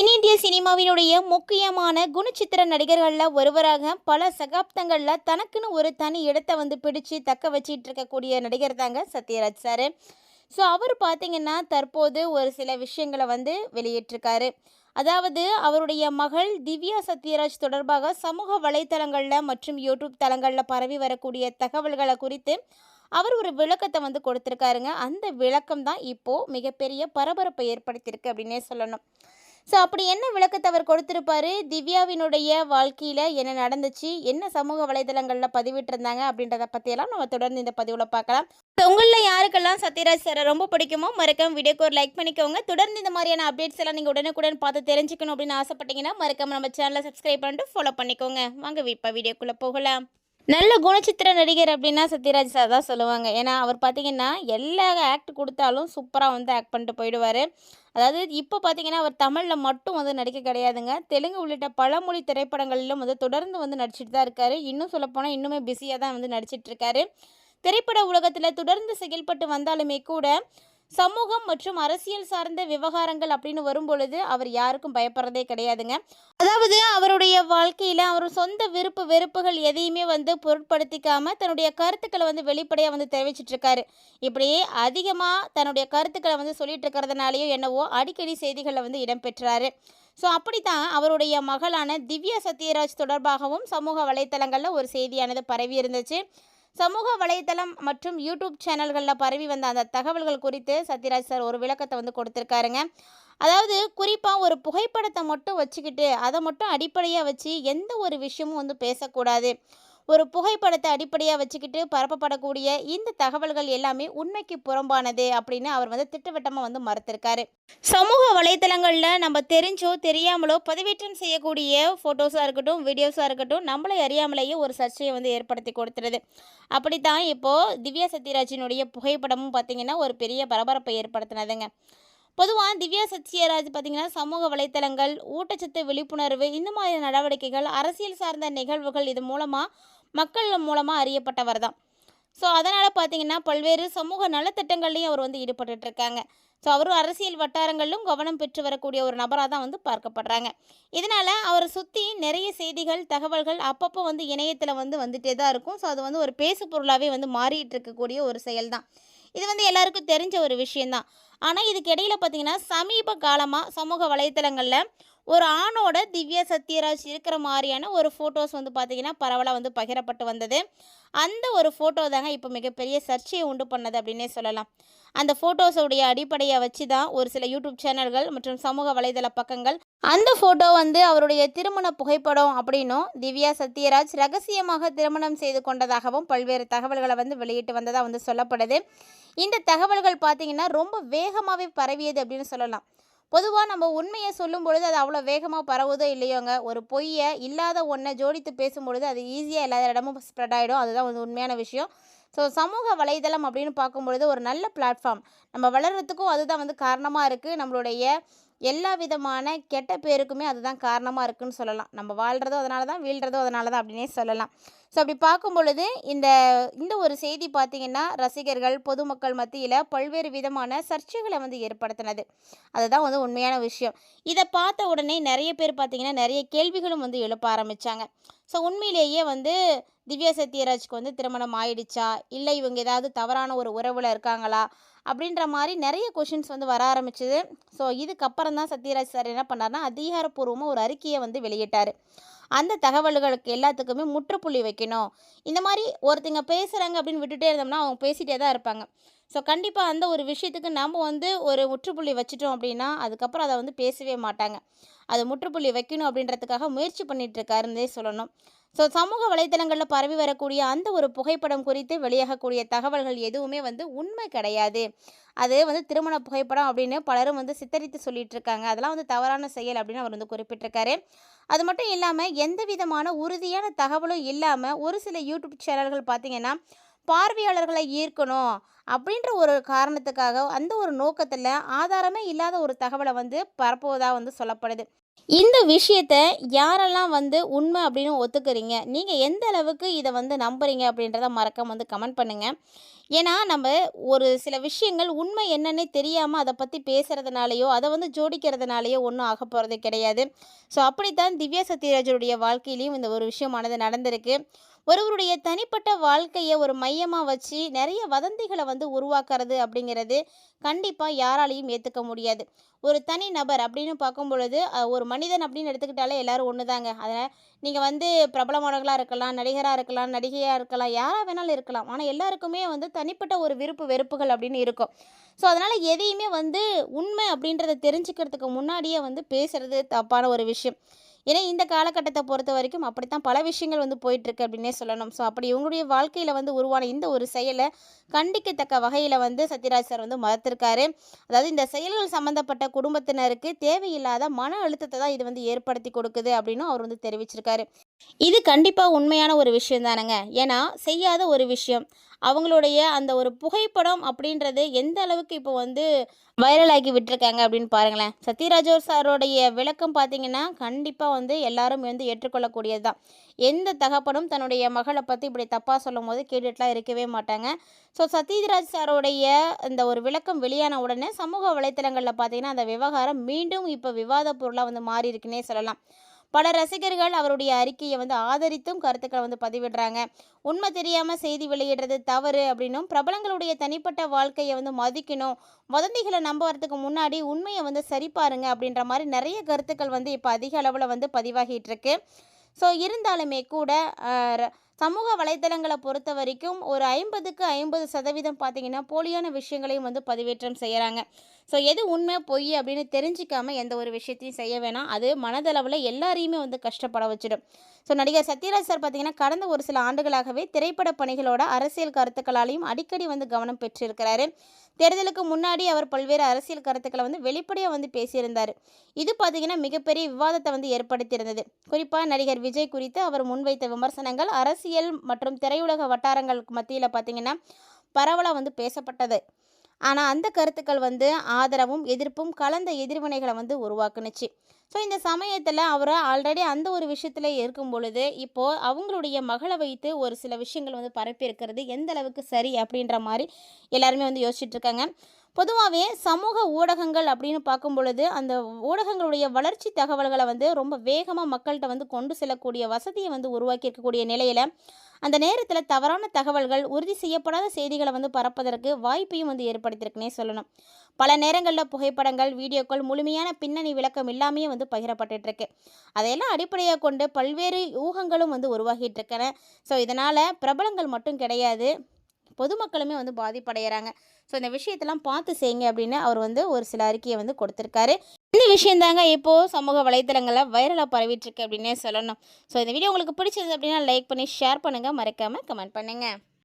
தென்னிந்திய சினிமாவினுடைய முக்கியமான குணச்சித்திர நடிகர்களில் ஒருவராக பல சகாப்தங்களில் தனக்குன்னு ஒரு தனி இடத்தை பிடிச்சு தக்க வச்சிட்டு இருக்கக்கூடிய நடிகர் தாங்க சத்யராஜ் சார். ஸோ அவர் பார்த்தீங்கன்னா தற்போது ஒரு சில விஷயங்களை வெளியிட்டிருக்காரு. அதாவது அவருடைய மகள் திவ்யா சத்யராஜ் தொடர்பாக சமூக வலைத்தளங்களில் மற்றும் யூடியூப் தளங்களில் பரவி வரக்கூடிய தகவல்களை குறித்து அவர் ஒரு விளக்கத்தை கொடுத்துருக்காருங்க. அந்த விளக்கம் தான் இப்போது மிகப்பெரிய பரபரப்பை ஏற்படுத்தியிருக்கு அப்படின்னே சொல்லணும். ஸோ அப்படி என்ன விளக்கத்தை அவர் கொடுத்துருப்பாரு, திவ்யாவினுடைய வாழ்க்கையில் என்ன நடந்துச்சு, என்ன சமூக வலைதளங்களில் பதிவிட்டிருந்தாங்க அப்படின்றத பற்றியெல்லாம் நம்ம தொடர்ந்து இந்த பதிவில் பார்க்கலாம். உங்களில் யாருக்கெல்லாம் சத்யராஜ் சாரை ரொம்ப பிடிக்குமோ மறக்காம வீடியோக்கு ஒரு லைக் பண்ணிக்கோங்க. தொடர்ந்து இந்த மாதிரியான அப்டேட்ஸ் எல்லாம் நீங்கள் உடனுக்குடன் பார்த்து தெரிஞ்சுக்கணும் அப்படின்னு ஆசைப்பட்டீங்கன்னா மறக்காம நம்ம சேனலை சப்ஸ்கிரைப் பண்ணிட்டு ஃபாலோ பண்ணிக்கோங்க. வாங்க இப்போ வீடியோக்குள்ளே போகலாம். நல்ல குணச்சித்திர நடிகர் அப்படின்னா சத்யராஜ் சார் தான் சொல்லுவாங்க. ஏன்னா அவர் பார்த்திங்கன்னா எல்லா ஆக்ட் கொடுத்தாலும் சூப்பராக ஆக்ட் பண்ணிட்டு போயிடுவார். அதாவது இப்போ பார்த்திங்கன்னா அவர் தமிழில் மட்டும் நடிக்க கிடையாதுங்க, தெலுங்கு உள்ளிட்ட பல மொழி திரைப்படங்களிலும் தொடர்ந்து நடிச்சிட்டு தான் இருக்கார். இன்னும் சொல்லப்போனால் இன்னுமே பிஸியாக தான் நடிச்சிட்ருக்காரு. திரைப்பட உலகத்தில் தொடர்ந்து செயல்பட்டு வந்தாலுமே கூட சமூகம் மற்றும் அரசியல் சார்ந்த விவகாரங்கள் அப்படின்னு வரும்பொழுது அவர் யாருக்கும் பயப்படுறதே கிடையாதுங்க. அதாவது அவருடைய வாழ்க்கையில் அவர் சொந்த விருப்பு வெறுப்புகள் எதையுமே பொருட்படுத்திக்காமல் தன்னுடைய கருத்துக்களை வெளிப்படையாக தெரிவிச்சிட்ருக்காரு. இப்படியே அதிகமாக தன்னுடைய கருத்துக்களை சொல்லிட்டு இருக்கிறதுனாலையோ என்னவோ அடிக்கடி செய்திகளில் இடம்பெற்றாரு. ஸோ அப்படித்தான் அவருடைய மகளான திவ்யா சத்யராஜ் தொடர்பாகவும் சமூக வலைத்தளங்களில் ஒரு செய்தியானது பரவி இருந்துச்சு. சமூக வலைத்தளம் மற்றும் யூடியூப் சேனல்களில் பரவி வந்த அந்த தகவல்கள் குறித்து சத்யராஜ் சார் ஒரு விளக்கத்தை கொடுத்துருக்காருங்க. அதாவது குறிப்பாக ஒரு புகைப்படத்தை மட்டும் வச்சுக்கிட்டு அதை மட்டும் அடிப்படையாக வச்சு எந்த ஒரு விஷயமும் பேசக்கூடாது. ஒரு புகைப்படத்தை அடிப்படையாக வச்சுக்கிட்டு பரப்பப்படக்கூடிய இந்த தகவல்கள் எல்லாமே உண்மைக்கு புறம்பானது அப்படின்னு அவர் திட்டவட்டமாக மறுத்திருக்காரு. சமூக வலைத்தளங்களில் நம்ம தெரிஞ்சோ தெரியாமலோ பதிவேற்றம் செய்யக்கூடிய ஃபோட்டோஸாக இருக்கட்டும், வீடியோஸாக இருக்கட்டும், நம்மளை அறியாமலேயே ஒரு சர்ச்சையை ஏற்படுத்தி கொடுத்துருது. அப்படித்தான் இப்போது திவ்யா சத்யராஜினுடைய புகைப்படமும் பார்த்திங்கன்னா ஒரு பெரிய பரபரப்பை ஏற்படுத்தினதுங்க. பொதுவாக திவ்யா சத்யராஜ் பார்த்திங்கன்னா சமூக வலைத்தளங்கள், ஊட்டச்சத்து விழிப்புணர்வு, இந்த மாதிரி நடவடிக்கைகள், அரசியல் சார்ந்த நிகழ்வுகள் இது மூலமாக மக்கள் மூலமாக அறியப்பட்டவர் தான். ஸோ அதனால் பார்த்திங்கன்னா பல்வேறு சமூக நலத்திட்டங்கள்லையும் அவர் ஈடுபட்டுருக்காங்க. ஸோ அவரும் அரசியல் வட்டாரங்களிலும் கவனம் பெற்று வரக்கூடிய ஒரு நபராக தான் பார்க்கப்படுறாங்க. இதனால் அவரை சுற்றி நிறைய செய்திகள், தகவல்கள் அப்பப்போ இணையத்தில் வந்துகிட்டே தான் இருக்கும். ஸோ அது ஒரு பேசு பொருளாகவே மாறிட்டு இருக்கக்கூடிய ஒரு செயல் தான். இது எல்லாருக்கும் தெரிஞ்ச ஒரு விஷயந்தான். ஆனால் இதுக்கு இடையில் பார்த்திங்கன்னா சமீப காலமாக சமூக வலைத்தளங்களில் ஒரு ஆணோட திவ்யா சத்யராஜ் இருக்கிற மாதிரியான ஒரு ஃபோட்டோஸ் பார்த்திங்கன்னா பரவலாக பகிரப்பட்டு வந்தது. அந்த ஒரு ஃபோட்டோ தாங்க இப்போ மிகப்பெரிய சர்ச்சையை உண்டு பண்ணது அப்படின்னே சொல்லலாம். அந்த ஃபோட்டோஸோடைய அடிப்படையை வச்சு தான் ஒரு சில யூடியூப் சேனல்கள் மற்றும் சமூக வலைதள பக்கங்கள் அந்த ஃபோட்டோ அவருடைய திருமண புகைப்படம் அப்படின்னும், திவ்யா சத்யராஜ் ரகசியமாக திருமணம் செய்து கொண்டதாகவும் பல்வேறு தகவல்களை வெளியிட்டு வந்ததாக சொல்லப்படுது. இந்த தகவல்கள் பார்த்திங்கன்னா ரொம்ப வேகமாகவே பரவியது அப்படின்னு சொல்லலாம். பொதுவாக நம்ம உண்மையை சொல்லும் பொழுது அது அவ்வளோ வேகமாக பரவுதோ இல்லையோங்க, ஒரு பொய்யை இல்லாத ஒன்றை ஜோடித்து பேசும்பொழுது அது ஈஸியாக எல்லா இடமும் ஸ்ப்ரெட் ஆகிடும். அதுதான் உண்மையான விஷயம். ஸோ சமூக வலைதளம் அப்படின்னு பார்க்கும்பொழுது ஒரு நல்ல பிளாட்ஃபார்ம், நம்ம வளர்கிறதுக்கும் அதுதான் காரணமாக இருக்குது. நம்மளுடைய எல்லா விதமான கெட்ட பேருக்குமே அதுதான் காரணமாக இருக்குதுன்னு சொல்லலாம். நம்ம வாழ்கிறதோ அதனால தான், வீழ்கிறதோ அதனால தான் அப்படின்னே சொல்லலாம். ஸோ அப்படி பார்க்கும் பொழுது இந்த இந்த ஒரு செய்தி பார்த்திங்கன்னா ரசிகர்கள், பொதுமக்கள் மத்தியில் பல்வேறு விதமான சர்ச்சைகளை ஏற்படுத்தினது. அதுதான் உண்மையான விஷயம். இதை பார்த்த உடனே நிறைய பேர் பார்த்திங்கன்னா நிறைய கேள்விகளும் எழுப்ப ஆரம்பித்தாங்க. ஸோ உண்மையிலேயே திவ்யா சத்யராஜ்க்கு திருமணம் ஆயிடுச்சா, இல்லை இவங்க ஏதாவது தவறான ஒரு உறவில் இருக்காங்களா அப்படின்ற மாதிரி நிறைய கொஷின்ஸ் வர ஆரம்பிச்சுது. ஸோ இதுக்கப்புறம் தான் சத்யராஜ் சார் என்ன பண்ணார்னா அதிகாரப்பூர்வமாக ஒரு அறிக்கையை வெளியிட்டார். அந்த தகவல்களுக்கு எல்லாத்துக்குமே முற்றுப்புள்ளி வைக்கணும். இந்த மாதிரி ஒருத்தங்க பேசுகிறாங்க அப்படின்னு விட்டுட்டே இருந்தோம்னா அவங்க பேசிகிட்டே தான் இருப்பாங்க. ஸோ கண்டிப்பாக அந்த ஒரு விஷயத்துக்கு நம்ம ஒரு முற்றுப்புள்ளி வச்சிட்டோம் அப்படின்னா அதுக்கப்புறம் அதை பேசவே மாட்டாங்க. அது முற்றுப்புள்ளி வைக்கணும் அப்படின்றதுக்காக முயற்சி பண்ணிகிட்ருக்காருன்னே சொல்லணும். ஸோ சமூக வலைத்தளங்களில் பரவி வரக்கூடிய அந்த ஒரு புகைப்படம் குறித்து வெளியாகக்கூடிய தகவல்கள் எதுவுமே உண்மை கிடையாது. அது திருமண புகைப்படம் அப்படின்னு பலரும் சித்தரித்து சொல்லிட்டு இருக்காங்க. அதெல்லாம் தவறான செயல் அப்படின்னு அவர் குறிப்பிட்டிருக்காரு. அது மட்டும் இல்லாமல் எந்த விதமான உறுதியான தகவலும் இல்லாமல் ஒரு சில யூடியூப் சேனல்கள் பார்த்திங்கன்னா பார்வையாளர்களை ஈர்க்கணும் அப்படின்ற ஒரு காரணத்துக்காக அந்த ஒரு நோக்கத்தில் ஆதாரமே இல்லாத ஒரு தகவலை பரப்புவதாக சொல்லப்படுது. இந்த விஷயத்தை யாரெல்லாம் உண்மை அப்படின்னு ஒத்துக்கிறீங்க, நீங்கள் எந்த அளவுக்கு இதை நம்புறீங்க அப்படின்றத மறக்காம கமெண்ட் பண்ணுங்கள். ஏன்னா, நம்ம ஒரு சில விஷயங்கள் உண்மை என்னன்னே தெரியாம அத பத்தி பேசுறதுனாலயோ, அத வந்து ஜோடிக்கிறதுனாலயோ ஒண்ணும் ஆகப்போறது கிடையாது. ஸோ, அப்படித்தான் திவ்யா சத்யராஜுடைய வாழ்க்கையிலயும் இந்த ஒரு விஷயமானது நடந்திருக்கு. ஒருவருடைய தனிப்பட்ட வாழ்க்கைய ஒரு மையமா வச்சு நெறைய வதந்திகள வந்து உருவாக்குறது அப்படிங்கிறது கண்டிப்பா யாராலயும் ஏத்துக்க முடியாது. ஒரு தனி நபர் அப்படின்னு பார்க்கும் பொழுது, ஒரு மனிதன் அப்படின்னு எடுத்துக்கிட்டாலே எல்லாரும் ஒண்ணுதாங்க. அதனால நீங்க வந்து பிரபலமானவங்களா இருக்கலாம், நடிகரா இருக்கலாம், நடிகையா இருக்கலாம், யாரா வேணாலும் இருக்கலாம். ஆனா எல்லாருக்குமே வந்து தனிப்பட்ட ஒரு விருப்பு, வெறுப்புகள் அப்படின்னு இருக்கும். ஸோ, அதனால எதையுமே வந்து உண்மை அப்படின்றத தெரிஞ்சுக்கிறதுக்கு முன்னாடியே வந்து பேசுறது தப்பான ஒரு விஷயம். ஏன்னா இந்த காலகட்டத்த பொறுத்தவரைக்கும் அப்படித்தான் பல விஷயங்கள் வந்து போயிட்டுருக்கு அப்படின்னே சொல்லணும். ஸோ, அப்படி இவங்களுடைய வாழ்க்கையில வந்து உருவான இந்த ஒரு செயல கண்டிக்கத்தக்க வகையில வந்து சத்யராஜ் சார் வந்து மறுத்திருக்காரு. அதாவது இந்த செயல்கள் சம்மந்தப்பட்ட குடும்பத்தினருக்கு தேவையில்லாத மன அழுத்தத்த தான் இது வந்து ஏற்படுத்தி கொடுக்குது அப்படின்னும் அவர் வந்து தெரிவிச்சிருக்காரு. இது கண்டிப்பா உண்மையான ஒரு விஷயம் தானங்க. ஏன்னா, செய்யாத ஒரு விஷயம். அவங்களுடைய அந்த ஒரு புகைப்படம் அப்படின்றது எந்த அளவுக்கு இப்போ வந்து வைரல் ஆக்கி விட்டுருக்காங்க அப்படின்னு பாருங்களேன். சத்யராஜ் சாரோடைய விளக்கம் பார்த்தீங்கன்னா, கண்டிப்பா வந்து எல்லாரும் வந்து ஏற்றுக்கொள்ளக்கூடியது தான். எந்த தகப்பனும் தன்னுடைய மகள பத்தி இப்படி தப்பா சொல்லும்போது கேட்டுட்டுலாம் இருக்கவே மாட்டாங்க. ஸோ, சத்யராஜ் சாரோடைய இந்த ஒரு விளக்கம் வெளியான உடனே சமூக வலைத்தளங்கள்ல பார்த்தீங்கன்னா, அந்த விவகாரம் மீண்டும் இப்போ விவாத பொருளா வந்து மாறியிருக்குன்னே சொல்லலாம். பல ரசிகர்கள் அவருடைய அறிக்கையை வந்து ஆதரித்தும் கருத்துக்களை வந்து பதிவிடுறாங்க. உண்மை தெரியாம செய்தி வெளியிடுறது தவறு அப்படின்னும், பிரபலங்களுடைய தனிப்பட்ட வாழ்க்கையை வந்து மதிக்கணும், வதந்திகளை நம்புறதுக்கு முன்னாடி உண்மையை வந்து சரிபாருங்க அப்படின்ற மாதிரி நிறைய கருத்துக்கள் வந்து இப்போ அதிக அளவில் வந்து பதிவாகிட்டு இருக்கு. ஸோ, இருந்தாலுமே கூட சமூக வலைத்தளங்களை பொறுத்த வரைக்கும் ஒரு 50க்கு 50% பார்த்தீங்கன்னா போலியான விஷயங்களையும் வந்து பதிவேற்றம் செய்கிறாங்க. ஸோ, எது உண்மை பொய் அப்படின்னு தெரிஞ்சிக்காம எந்த ஒரு விஷயத்தையும் செய்ய வேணாம். அது மனதளவில் எல்லாரையுமே வந்து கஷ்டப்பட வச்சிடும். ஸோ, நடிகர் சத்யராஜ் சார் பார்த்தீங்கன்னா கடந்த ஒரு சில ஆண்டுகளாகவே திரைப்பட பணிகளோட அரசியல் கருத்துக்களாலையும் அடிக்கடி வந்து கவனம் பெற்றிருக்கிறாரு. தேர்தலுக்கு முன்னாடி அவர் பல்வேறு அரசியல் கருத்துக்களை வந்து வெளிப்படையாக வந்து பேசியிருந்தார். இது பார்த்தீங்கன்னா மிகப்பெரிய விவாதத்தை வந்து ஏற்படுத்தியிருந்தது. குறிப்பாக நடிகர் விஜய் குறித்து அவர் முன்வைத்த விமர்சனங்கள் அரசியல் மற்றும் திரையுலக வட்டாரங்களுக்கு மத்தியில் பார்த்தீங்கன்னா பரவலாக வந்து பேசப்பட்டது. ஆனால் அந்த கருத்துக்கள் வந்து ஆதரவும் எதிர்ப்பும் கலந்த எதிர்வினைகளை வந்து உருவாக்குனுச்சு. ஸோ, இந்த சமயத்தில் அவர் ஆல்ரெடி அந்த ஒரு விஷயத்தில் இருக்கும் பொழுது இப்போது அவங்களுடைய மகளை வைத்து ஒரு சில விஷயங்கள் வந்து பரப்பி இருக்கிறது எந்த அளவுக்கு சரி அப்படின்ற மாதிரி எல்லாருமே வந்து யோசிச்சுட்டு இருக்காங்க. பொதுவாகவே சமூக ஊடகங்கள் அப்படின்னு பார்க்கும் பொழுது அந்த ஊடகங்களுடைய வளர்ச்சி தகவல்களை வந்து ரொம்ப வேகமாக மக்கள்கிட்ட வந்து கொண்டு செல்லக்கூடிய வசதியை வந்து உருவாக்கி இருக்கக்கூடிய நிலையில் அந்த நேரத்தில் தவறான தகவல்கள் உறுதி செய்யப்படாத செய்திகளை வந்து பரப்பதற்கு வாய்ப்பையும் வந்து ஏற்படுத்தியிருக்குன்னே சொல்லணும். பல நேரங்களில் புகைப்படங்கள் வீடியோக்கள் முழுமையான பின்னணி விளக்கம் இல்லாமையே வந்து பகிரப்பட்டு இருக்கு. அதையெல்லாம் அடிப்படையாக கொண்டு பல்வேறு யூகங்களும் வந்து உருவாகிட்டு இருக்கன. ஸோ, இதனால் பிரபலங்கள் மட்டும் கிடையாது, பொதுமக்களுமே வந்து பாதிப்படைகிறாங்க. ஸோ, இந்த விஷயத்தெல்லாம் பார்த்து செய்யுங்க அப்படின்னு அவர் வந்து ஒரு சில அறிக்கையை வந்து கொடுத்துருக்காரு. இந்த விஷயம் தாங்க இப்போது சமூக வலைத்தளங்களில் வைரலாக பரவிட்டுருக்கு அப்படின்னே சொல்லணும். ஸோ, இந்த வீடியோ உங்களுக்கு பிடிச்சிருந்தது அப்படின்னா லைக் பண்ணி ஷேர் பண்ணுங்கள், மறக்காமல் கமெண்ட் பண்ணுங்கள்.